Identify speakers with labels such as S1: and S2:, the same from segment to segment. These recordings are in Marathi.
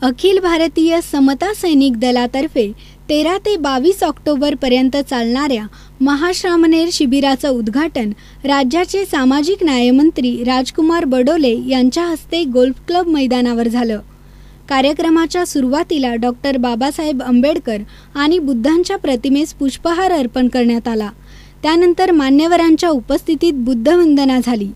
S1: अखिल भारतीय समता सैनिक दलातर्फे 13 ते 22 ऑक्टोबरपर्यंत चालणाऱ्या महाश्रामणेर शिबिराचं उद्घाटन राज्याचे सामाजिक न्यायमंत्री राजकुमार बडोले यांच्या हस्ते गोल्फ क्लब मैदानावर झालं। कार्यक्रमाच्या सुरुवातीला डॉक्टर बाबासाहेब आंबेडकर आणि बुद्धांच्या प्रतिमेस पुष्पहार अर्पण करण्यात आला। त्यानंतर मान्यवरांच्या उपस्थितीत बुद्धवंदना झाली।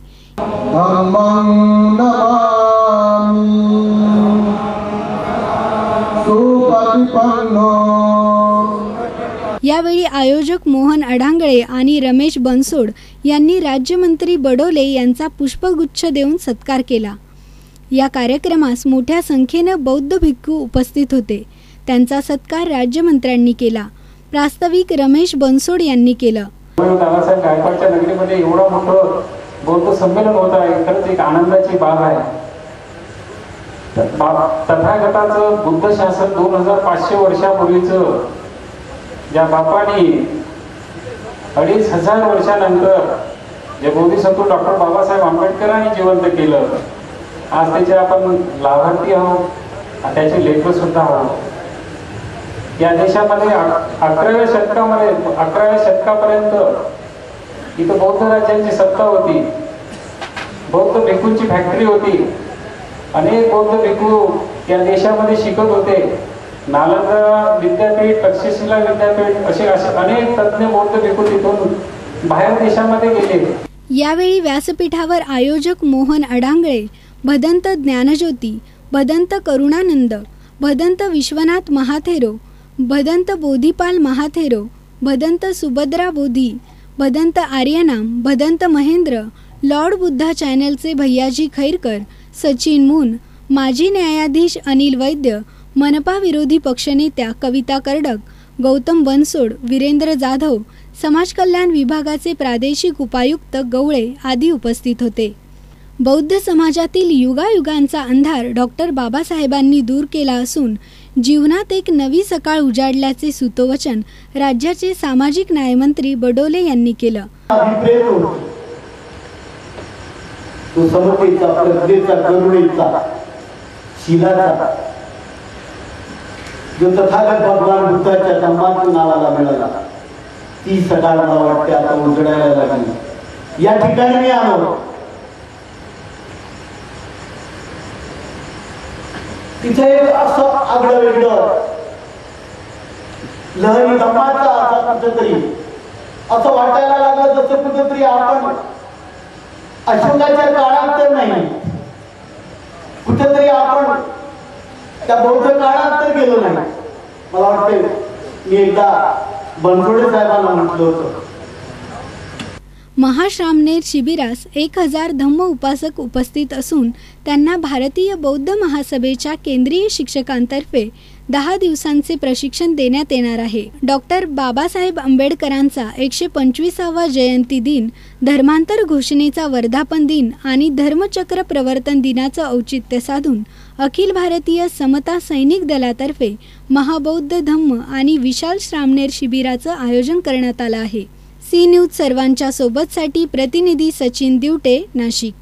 S1: यावेळी आयोजक मोहन अडांगळे आणि रमेश बनसोड यांनी राज्यमंत्री बडोले यांचा पुष्पगुच्छ देऊन सत्कार केला। या कार्यक्रमास मोठ्या संख्येने बौद्ध भिक्खू उपस्थित होते। त्यांचा सत्कार राज्यमंत्र्यांनी केला। प्रास्ताविक रमेश बनसोड यांनी केलं।
S2: दादासाहेब गायकवाडच्या नगरीमध्ये एवढा मोठं बौद्ध संमेलन होत आहे, खरंच एक आनंदाची बाब आहे। तथागताचं बुद्ध शासन 2500 वर्षापूर्वीचं ज्या बापांनी 2500 वर्षानंतर जे बोधिसत्व डॉक्टर बाबासाहेब आंबेडकरांनी जिवंत केलं, आज त्याचे आपण लाभार्थी आहोत, त्याचे लेखक सुद्धा आहोत। या देशामध्ये 11व्या शतकापर्यंत इथं बौद्ध राज्यांची सत्ता होती, बौद्ध भिक्खूंची फॅक्टरी होती, अनेक बौद्ध भिक्खू या देशामध्ये शिकत होते। नालंदा विद्यापीठ, तक्षशिला विद्यापीठ असे अनेक तज्ञ बौद्ध भिक्खू तिथून बाहेर देशामध्ये गेले।
S1: यावेळी व्यासपीठावर आयोजक मोहन अडांगळे, भदंत ज्ञानज्योती, भदंत करुणानंद, भदंत विश्वनाथ महाथेरो, भदंत बोधिपाल महाथेरो, भदंत सुभद्रा बोधी, भदंत आर्यनाम, भदंत महेंद्र, लॉर्ड बुद्धा चॅनलचे भैयाजी खैरकर, सचिन मून, माजी न्यायाधीश अनिल वैद्य, मनपा विरोधी पक्षनेत्या कविता कर्डक, गौतम बनसोड, वीरेंद्र जाधव, समाज कल्याण विभागाचे प्रादेशिक उपायुक्त गवळे आदी उपस्थित होते। बौद्ध समाजातील युगायुगांचा अंधार डॉक्टर बाबासाहेबांनी दूर केला असून जीवनात एक नवी सकाळ उजाडल्याचे सुतोवचन राज्याचे सामाजिक न्यायमंत्री बडोले यांनी केलं।
S3: तो समतेचा, प्रज्ञेचा, करुणेचा, शीलाचा जो तथागत भगवान बुद्धाच्या धम्मातून आम्हाला मिळाला, ती सकाळ मला वाटते आता उजडायला लागली। या ठिकाणी मी आलो, तिथे असं आगळं वेगळं लहरी धम्माचा असा कुठेतरी असं वाटायला लागलं जसं कुठेतरी आपण अशोकाच्या काळात तर नाही, कुठेतरी आपण त्या बौद्ध काळात तर गेलो नाही। मला वाटते मी एकदा बनसोडे साहेबांना म्हटलं होतं।
S1: महाश्रामणेर शिबिरास 1000 धम्म उपासक उपस्थित असून त्यांना भारतीय बौद्ध महासभेच्या केंद्रीय शिक्षकांतर्फे 10 दिवसांचे प्रशिक्षण देण्यात येणार आहे। डॉक्टर बाबासाहेब आंबेडकरांचा 125वा जयंती दिन, धर्मांतर घोषणेचा वर्धापन दिन आणि धर्मचक्र प्रवर्तन दिनाचं औचित्य साधून अखिल भारतीय समता सैनिक दलातर्फे महाबौद्ध धम्म आणि विशाल श्रामणेर शिबिराचं आयोजन करण्यात आलं आहे। सी न्यूज सर्वांच्या सोबतसाठी प्रतिनिधी सचिन दिवटे, नाशिक।